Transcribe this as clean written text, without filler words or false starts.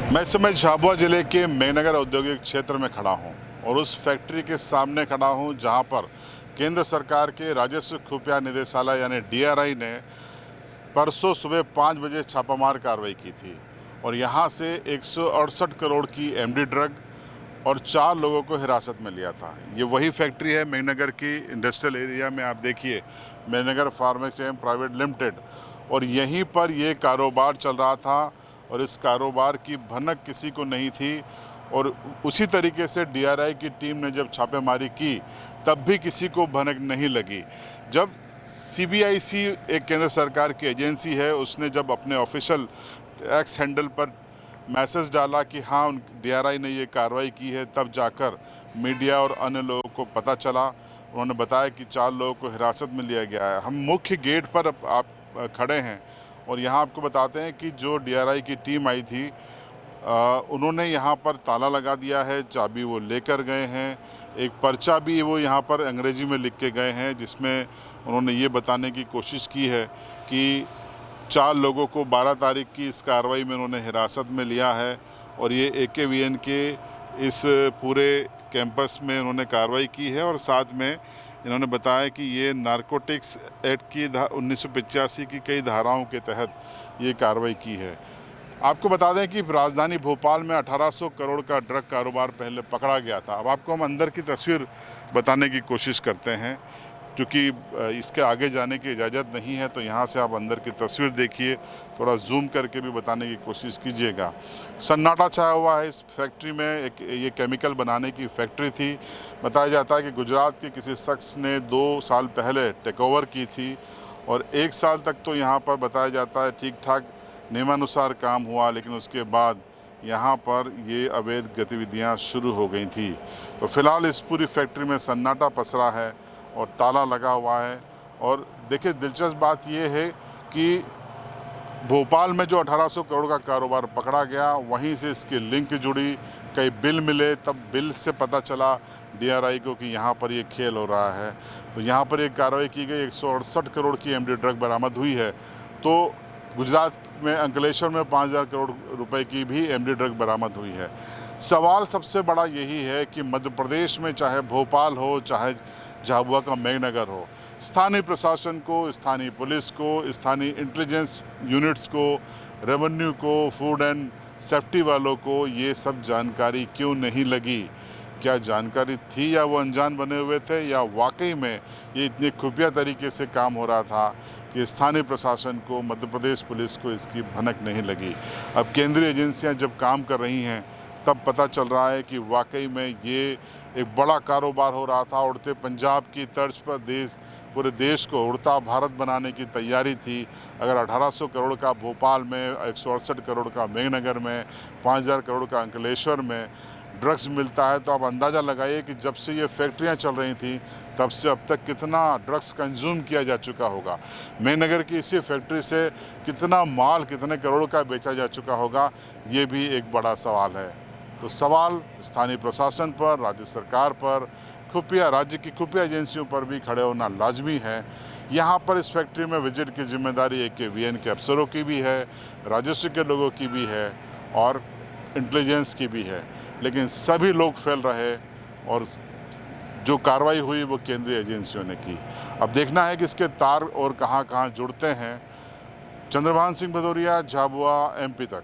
मैं इस समय झाबुआ जिले के मेहनगर औद्योगिक क्षेत्र में खड़ा हूं और उस फैक्ट्री के सामने खड़ा हूं जहां पर केंद्र सरकार के राजस्व खुफिया निदेशालय यानी डीआरआई ने परसों सुबह 5 बजे छापामार कार्रवाई की थी और यहां से 168 करोड़ की एमडी ड्रग और 4 लोगों को हिरासत में लिया था। ये वही फैक्ट्री है मेहनगर की इंडस्ट्रियल एरिया में, आप देखिए मेहनगर फार्मेकेम प्राइवेट लिमिटेड, और यहीं पर ये कारोबार चल रहा था और इस कारोबार की भनक किसी को नहीं थी। और उसी तरीके से डीआरआई की टीम ने जब छापेमारी की तब भी किसी को भनक नहीं लगी। जब सीबीआईसी एक केंद्र सरकार की एजेंसी है, उसने जब अपने ऑफिशियल एक्स हैंडल पर मैसेज डाला कि हाँ डीआरआई ने ये कार्रवाई की है, तब जाकर मीडिया और अन्य लोगों को पता चला। उन्होंने बताया कि 4 लोगों को हिरासत में लिया गया है। हम मुख्य गेट पर आप खड़े हैं और यहाँ आपको बताते हैं कि जो डीआरआई की टीम आई थी उन्होंने यहाँ पर ताला लगा दिया है, चाबी वो लेकर गए हैं। एक पर्चा भी वो यहाँ पर अंग्रेजी में लिख के गए हैं जिसमें उन्होंने ये बताने की कोशिश की है कि 4 लोगों को 12 तारीख की इस कार्रवाई में उन्होंने हिरासत में लिया है और ये एकेवीएन के इस पूरे कैंपस में उन्होंने कार्रवाई की है। और साथ में इन्होंने बताया कि ये नारकोटिक्स एक्ट की 1985 की कई धाराओं के तहत ये कार्रवाई की है। आपको बता दें कि राजधानी भोपाल में 1800 करोड़ का ड्रग कारोबार पहले पकड़ा गया था। अब आपको हम अंदर की तस्वीर बताने की कोशिश करते हैं, क्योंकि इसके आगे जाने की इजाज़त नहीं है, तो यहाँ से आप अंदर की तस्वीर देखिए, थोड़ा जूम करके भी बताने की कोशिश कीजिएगा। सन्नाटा छाया हुआ है इस फैक्ट्री में। ये केमिकल बनाने की फैक्ट्री थी। बताया जाता है कि गुजरात के किसी शख्स ने 2 साल पहले टेक ओवर की थी और 1 साल तक तो यहाँ पर बताया जाता है ठीक ठाक नियमानुसार काम हुआ, लेकिन उसके बाद यहाँ पर ये अवैध गतिविधियाँ शुरू हो गई थी। तो फिलहाल इस पूरी फैक्ट्री में सन्नाटा पसरा है और ताला लगा हुआ है। और देखिए दिलचस्प बात यह है कि भोपाल में जो 1800 करोड़ का कारोबार पकड़ा गया, वहीं से इसकी लिंक जुड़ी, कई बिल मिले, तब बिल से पता चला डीआरआई को कि यहाँ पर ये खेल हो रहा है। तो यहाँ पर एक कार्रवाई की गई, 168 करोड़ की एमडी ड्रग बरामद हुई है। तो गुजरात में अंकलेश्वर में 5000 करोड़ रुपए की भी एमडी ड्रग बरामद हुई है। सवाल सबसे बड़ा यही है कि मध्य प्रदेश में चाहे भोपाल हो चाहे झाबुआ का मेहनगर हो, स्थानीय प्रशासन को, स्थानीय पुलिस को, स्थानीय इंटेलिजेंस यूनिट्स को, रेवेन्यू को, फूड एंड सेफ्टी वालों को ये सब जानकारी क्यों नहीं लगी? क्या जानकारी थी या वो अनजान बने हुए थे, या वाकई में ये इतने खुफिया तरीके से काम हो रहा था कि स्थानीय प्रशासन को, मध्य प्रदेश पुलिस को इसकी भनक नहीं लगी? अब केंद्रीय एजेंसियां जब काम कर रही हैं तब पता चल रहा है कि वाकई में ये एक बड़ा कारोबार हो रहा था। उड़ते पंजाब की तर्ज पर पूरे देश को उड़ता भारत बनाने की तैयारी थी। अगर 1800 करोड़ का भोपाल में, 168 करोड़ का मेहनगर में, 5000 करोड़ का अंकलेश्वर में ड्रग्स मिलता है, तो आप अंदाज़ा लगाइए कि जब से ये फैक्ट्रियां चल रही थी तब से अब तक कितना ड्रग्स कंज्यूम किया जा चुका होगा। मेहनगर की इसी फैक्ट्री से कितना माल, कितने करोड़ का बेचा जा चुका होगा, ये भी एक बड़ा सवाल है। तो सवाल स्थानीय प्रशासन पर, राज्य सरकार पर, राज्य की खुफिया एजेंसियों पर भी खड़े होना लाजमी है। यहाँ पर इस फैक्ट्री में विजिट की जिम्मेदारी एकेवीएन के अफसरों की भी है, राजस्व के लोगों की भी है और इंटेलिजेंस की भी है, लेकिन सभी लोग फैल रहे और जो कार्रवाई हुई वो केंद्रीय एजेंसियों ने की। अब देखना है कि इसके तार और कहाँ कहाँ जुड़ते हैं। चंद्रभान सिंह भदौरिया, झाबुआ, एमपी तक।